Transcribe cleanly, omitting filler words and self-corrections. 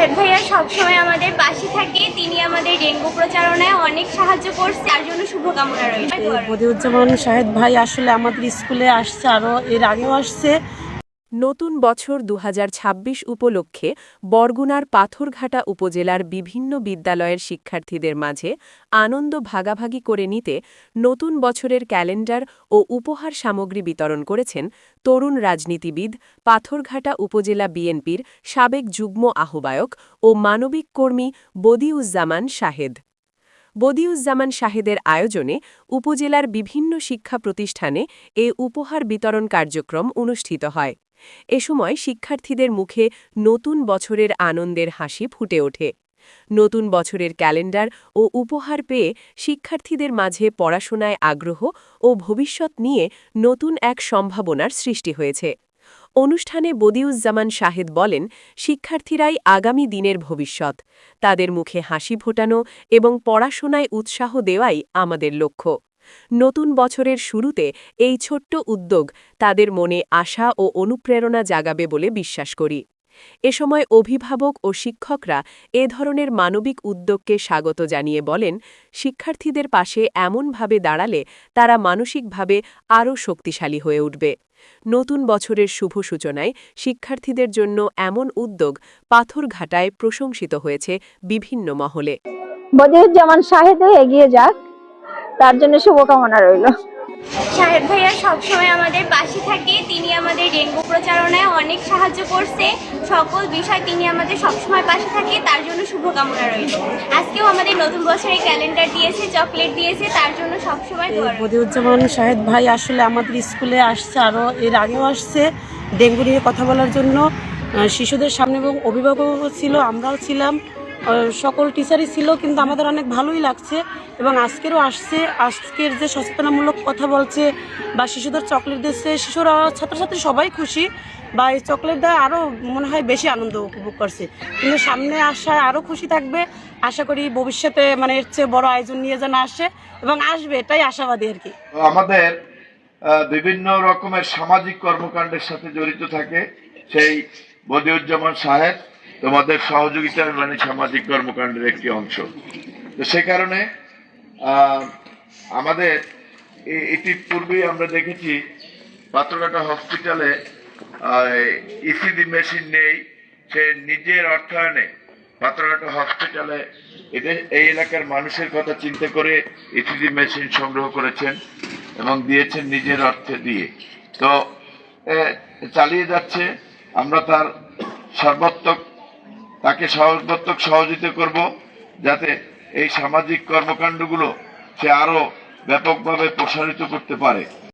শাহেদ ভাইয়া সবসময় আমাদের পাশে থাকে। তিনি আমাদের ডেঙ্গু প্রচারণায় অনেক সাহায্য করছে, তার জন্য শুভকামনা রইল। বদিউজ্জামান শাহেদ ভাই আসলে আমাদের স্কুলে আসছে, আরও এর আগেও আসছে। নতুন বছর ২০২৬ উপলক্ষে বরগুনার পাথরঘাটা উপজেলার বিভিন্ন বিদ্যালয়ের শিক্ষার্থীদের মাঝে আনন্দ ভাগাভাগি করে নিতে নতুন বছরের ক্যালেন্ডার ও উপহার সামগ্রী বিতরণ করেছেন তরুণ রাজনীতিবিদ, পাথরঘাটা উপজেলা বিএনপির সাবেক যুগ্ম আহ্বায়ক ও মানবিক কর্মী বদিউজ্জামান শাহেদ। বদিউজ্জামান শাহেদের আয়োজনে উপজেলার বিভিন্ন শিক্ষা প্রতিষ্ঠানে এ উপহার বিতরণ কার্যক্রম অনুষ্ঠিত হয়। এ সময় শিক্ষার্থীদের মুখে নতুন বছরের আনন্দের হাসি ফুটে ওঠে। নতুন বছরের ক্যালেন্ডার ও উপহার পেয়ে শিক্ষার্থীদের মাঝে পড়াশোনায় আগ্রহ ও ভবিষ্যৎ নিয়ে নতুন এক সম্ভাবনার সৃষ্টি হয়েছে। অনুষ্ঠানে বদিউজ্জামান শাহেদ বলেন, শিক্ষার্থীরাই আগামী দিনের ভবিষ্যৎ। তাদের মুখে হাসি ফোটানো এবং পড়াশোনায় উৎসাহ দেওয়াই আমাদের লক্ষ্য। নতুন বছরের শুরুতে এই ছোট্ট উদ্যোগ তাদের মনে আশা ও অনুপ্রেরণা জাগাবে বলে বিশ্বাস করি। এ সময় অভিভাবক ও শিক্ষকরা এ ধরনের মানবিক উদ্যোগকে স্বাগত জানিয়ে বলেন, শিক্ষার্থীদের পাশে এমনভাবে দাঁড়ালে তারা মানসিকভাবে আরও শক্তিশালী হয়ে উঠবে। নতুন বছরের শুভ সূচনায় শিক্ষার্থীদের জন্য এমন উদ্যোগ পাথরঘাটায় প্রশংসিত হয়েছে বিভিন্ন মহলে। বদিউজ্জামান শাহেদও এগিয়ে যাক, তার জন্য শুভকামনা রইল। শাহেদ ভাইয়া সবসময় আমাদের পাশে থাকে। তিনি আমাদের ডেঙ্গু প্রচারণায় অনেক সাহায্য করছে। সকল বিষয় তিনি আমাদের সবসময় পাশে থাকে, তার জন্য শুভকামনা রইল। আজকেও আমাদের নতুন বছরের ক্যালেন্ডার দিয়েছে, চকলেট দিয়েছে, তার জন্য সবসময় বদিউজ্জামান শাহেদ ভাই আসলে আমাদের স্কুলে আসছে, আরও এর আগেও আসছে ডেঙ্গু নিয়ে কথা বলার জন্য। শিশুদের সামনে এবং অভিভাবকও ছিল, আমরাও ছিলাম, সকল টিচারই ছিল, কিন্তু আমাদের অনেক ভালোই লাগছে। এবং আজকেরও আসছে, আজকের যে সচেতনামূলক কথা বলছে বা শিশুদের চকলেট দিচ্ছে, শিশুরা ছাত্রছাত্রী সবাই খুশি, বা এই চকলেট দেওয়া আরও মনে হয় বেশি আনন্দ উপভোগ করছে। কিন্তু সামনে আসায় আরও খুশি থাকবে। আশা করি ভবিষ্যতে মানে এর চেয়ে বড় আয়োজন নিয়ে যেন আসে এবং আসবে, এটাই আশাবাদী আর কি। আমাদের বিভিন্ন রকমের সামাজিক কর্মকাণ্ডের সাথে জড়িত থাকে সেই বদিউজ্জামান সাহেব তোমাদের সহযোগিতার মানে সামাজিক কর্মকাণ্ডের একটি অংশ। তো সে কারণে আমাদের ইতিপূর্বেই আমরা দেখেছি পাথরঘাটা হসপিটালে ইসিজি মেশিন নেই, সে নিজের অর্থায়নে পাথরঘাটা হসপিটালে এই এলাকার মানুষের কথা চিন্তা করে ইসিজি মেশিন সংগ্রহ করেছেন এবং দিয়েছেন নিজের অর্থে দিয়ে। তো চালিয়ে যাচ্ছে। আমরা তাকে সর্বাত্মক সহযোগিতা করব, যাতে এই সামাজিক কর্মকাণ্ডগুলো সে আরো ব্যাপকভাবে প্রসারিত করতে পারে।